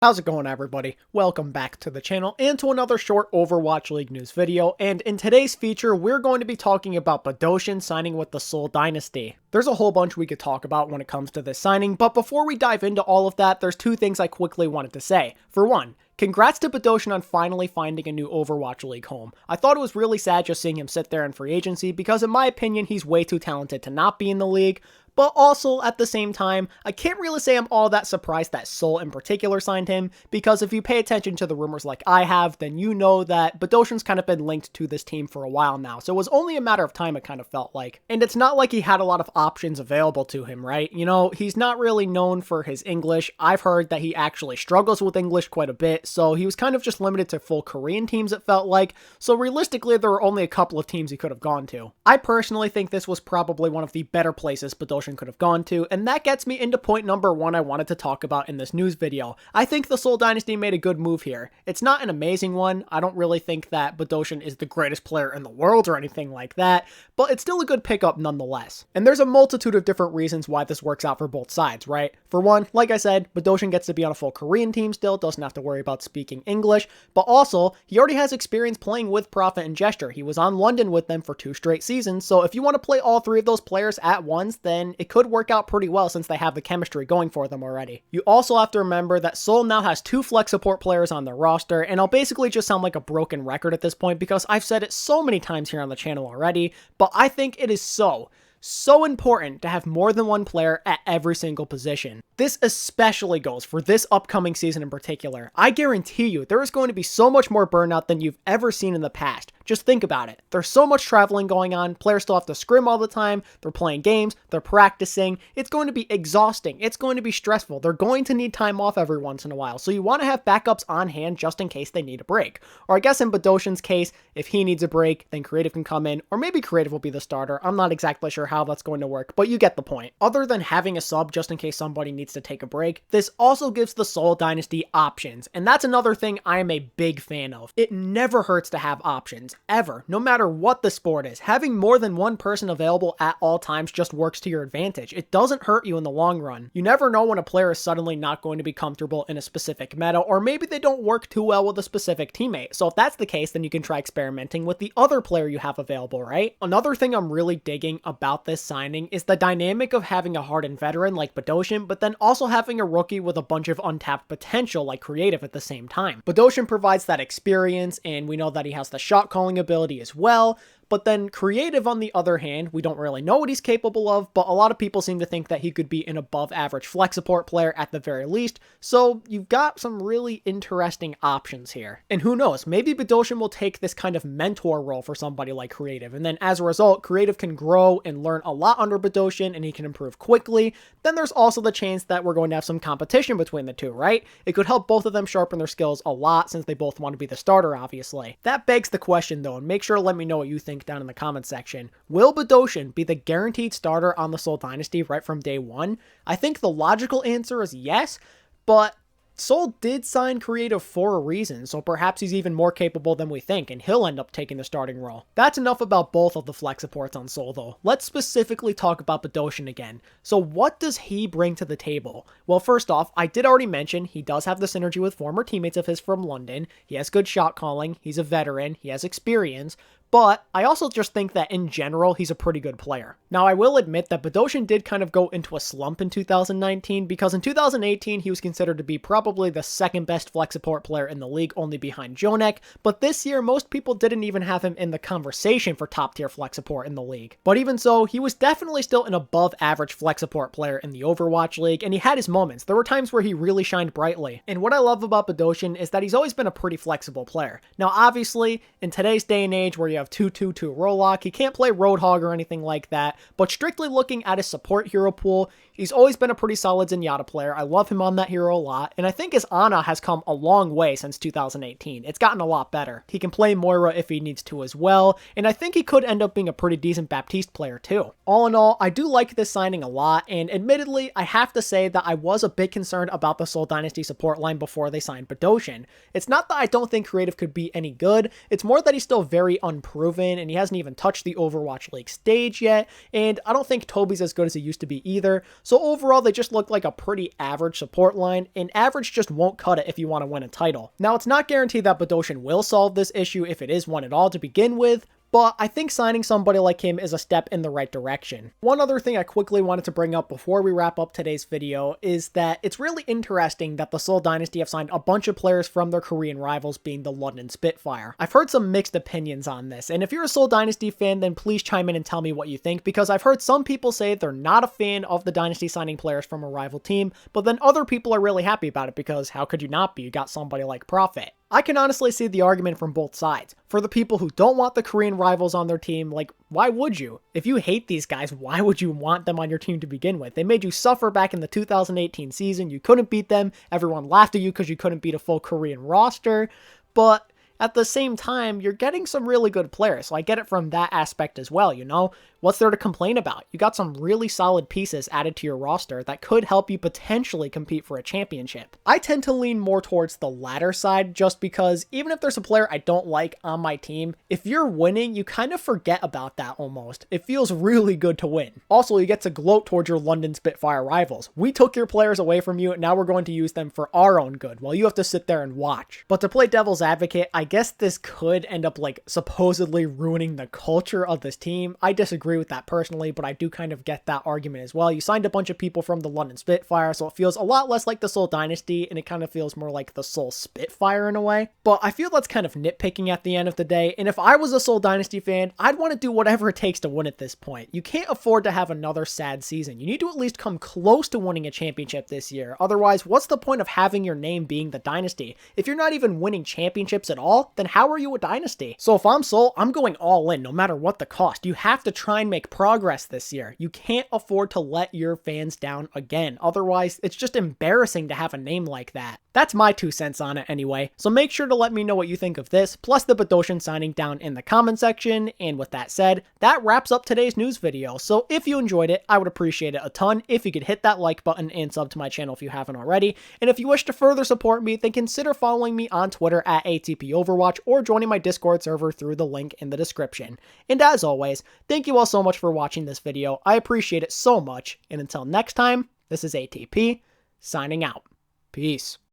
How's it going, everybody? Welcome back to the channel and to another short Overwatch League news video, and in today's feature we're going to be talking about Bdosin signing with the Seoul Dynasty. There's a whole bunch we could talk about when it comes to this signing, but before we dive into all of that, there's two things I quickly wanted to say. For one, congrats to Bdosin on finally finding a new Overwatch League home. I thought it was really sad just seeing him sit there in free agency because in my opinion he's way too talented to not be in the league. But also, at the same time, I can't really say I'm all that surprised that Seoul in particular signed him, because if you pay attention to the rumors like I have, then you know that Bdosin's kind of been linked to this team for a while now, so it was only a matter of time it kind of felt like. And it's not like he had a lot of options available to him, right? You know, he's not really known for his English. I've heard that he actually struggles with English quite a bit, so he was kind of just limited to full Korean teams it felt like, so realistically there were only a couple of teams he could have gone to. I personally think this was probably one of the better places Bdosin could have gone to, and that gets me into point number one I wanted to talk about in this news video. I think the Seoul Dynasty made a good move here. It's not an amazing one. I don't really think that Bdosin is the greatest player in the world or anything like that, but it's still a good pickup nonetheless. And there's a multitude of different reasons why this works out for both sides, right? For one, like I said, Bdosin gets to be on a full Korean team still, doesn't have to worry about speaking English, but also, he already has experience playing with Profit and Gesture. He was on London with them for 2 straight seasons, so if you want to play all 3 of those players at once, then it could work out pretty well since they have the chemistry going for them already. You also have to remember that Seoul now has 2 flex support players on their roster, and I'll basically just sound like a broken record at this point because I've said it so many times here on the channel already, but I think it is so important to have more than one player at every single position. This especially goes for this upcoming season in particular. I guarantee you there is going to be so much more burnout than you've ever seen in the past. Just think about it. There's so much traveling going on, players still have to scrim all the time, they're playing games, they're practicing. It's going to be exhausting, it's going to be stressful, they're going to need time off every once in a while, so you want to have backups on hand just in case they need a break. Or I guess in Bdosin's case, if he needs a break, then Creative can come in, or maybe Creative will be the starter. I'm not exactly sure how that's going to work, but you get the point. Other than having a sub just in case somebody needs to take a break, this also gives the Seoul Dynasty options, and that's another thing I am a big fan of. It never hurts to have options, ever, no matter what the sport is. Having more than one person available at all times just works to your advantage. It doesn't hurt you in the long run. You never know when a player is suddenly not going to be comfortable in a specific meta, or maybe they don't work too well with a specific teammate. So if that's the case, then you can try experimenting with the other player you have available, right? Another thing I'm really digging about this signing is the dynamic of having a hardened veteran like Bdosin, but then also having a rookie with a bunch of untapped potential like Creative at the same time. Bdosin provides that experience, and we know that he has the shot calling ability as well. But then Creative, on the other hand, we don't really know what he's capable of, but a lot of people seem to think that he could be an above average flex support player at the very least, so you've got some really interesting options here. And who knows, maybe Bdosin will take this kind of mentor role for somebody like Creative, and then as a result, Creative can grow and learn a lot under Bdosin, and he can improve quickly. Then there's also the chance that we're going to have some competition between the two, right? It could help both of them sharpen their skills a lot since they both want to be the starter, obviously. That begs the question though, and make sure to let me know what you think down in the comment section. Will Bdosin be the guaranteed starter on the Seoul Dynasty right from day one? I think the logical answer is yes, but Seoul did sign Creative for a reason, so perhaps he's even more capable than we think, and he'll end up taking the starting role. That's enough about both of the flex supports on Seoul though. Let's specifically talk about Bdosin again. So what does he bring to the table? Well, first off, I did already mention he does have the synergy with former teammates of his from London, he has good shot calling, he's a veteran, he has experience, but I also just think that in general, he's a pretty good player. Now, I will admit that Bdosin did kind of go into a slump in 2019 because in 2018, he was considered to be probably the second best flex support player in the league, only behind Jonek, but this year, most people didn't even have him in the conversation for top tier flex support in the league. But even so, he was definitely still an above average flex support player in the Overwatch League, and he had his moments. There were times where he really shined brightly. And what I love about Bdosin is that he's always been a pretty flexible player. Now, obviously, in today's day and age where you have 2-2-2 Roadhog, he can't play Roadhog or anything like that, but strictly looking at his support hero pool, he's always been a pretty solid Zenyatta player. I love him on that hero a lot, and I think his Ana has come a long way since 2018. It's gotten a lot better. He can play Moira if he needs to as well, and I think he could end up being a pretty decent Baptiste player too. All in all, I do like this signing a lot, and admittedly, I have to say that I was a bit concerned about the Seoul Dynasty support line before they signed Bdosin. It's not that I don't think Creative could be any good, it's more that he's still very unproven, and he hasn't even touched the Overwatch League stage yet, and I don't think Toby's as good as he used to be either, So overall, they just look like a pretty average support line, and average just won't cut it if you want to win a title. Now, it's not guaranteed that Bdosin will solve this issue if it is one at all to begin with, but I think signing somebody like him is a step in the right direction. One other thing I quickly wanted to bring up before we wrap up today's video is that it's really interesting that the Seoul Dynasty have signed a bunch of players from their Korean rivals, being the London Spitfire. I've heard some mixed opinions on this, and if you're a Seoul Dynasty fan, then please chime in and tell me what you think, because I've heard some people say they're not a fan of the Dynasty signing players from a rival team, but then other people are really happy about it because how could you not be? You got somebody like Profit. I can honestly see the argument from both sides. For the people who don't want the Korean rivals on their team, like, why would you? If you hate these guys, why would you want them on your team to begin with? They made you suffer back in the 2018 season. You couldn't beat them. Everyone laughed at you because you couldn't beat a full Korean roster. But at the same time, you're getting some really good players, so I get it from that aspect as well, you know? What's there to complain about? You got some really solid pieces added to your roster that could help you potentially compete for a championship. I tend to lean more towards the latter side just because even if there's a player I don't like on my team, if you're winning, you kind of forget about that almost. It feels really good to win. Also, you get to gloat towards your London Spitfire rivals. We took your players away from you, and now we're going to use them for our own good, while you have to sit there and watch. But to play devil's advocate, I guess this could end up like supposedly ruining the culture of this team. I disagree with that personally, but I do kind of get that argument as well. You signed a bunch of people from the London Spitfire, so it feels a lot less like the Seoul Dynasty, and it kind of feels more like the Seoul Spitfire in a way. But I feel that's kind of nitpicking at the end of the day, and if I was a Seoul Dynasty fan, I'd want to do whatever it takes to win at this point. You can't afford to have another sad season. You need to at least come close to winning a championship this year. Otherwise, what's the point of having your name being the Dynasty? If you're not even winning championships at all, then how are you a Dynasty? So if I'm Seoul, I'm going all in no matter what the cost. You have to try and make progress this year. You can't afford to let your fans down again. Otherwise, it's just embarrassing to have a name like that. That's my 2 cents on it anyway. So make sure to let me know what you think of this, plus the Bdosin signing down in the comment section. And with that said, that wraps up today's news video. So if you enjoyed it, I would appreciate it a ton if you could hit that like button and sub to my channel if you haven't already. And if you wish to further support me, then consider following me on Twitter at ATP Overwatch or joining my Discord server through the link in the description. And as always, thank you all so much for watching this video. I appreciate it so much. And until next time, this is ATP signing out. Peace.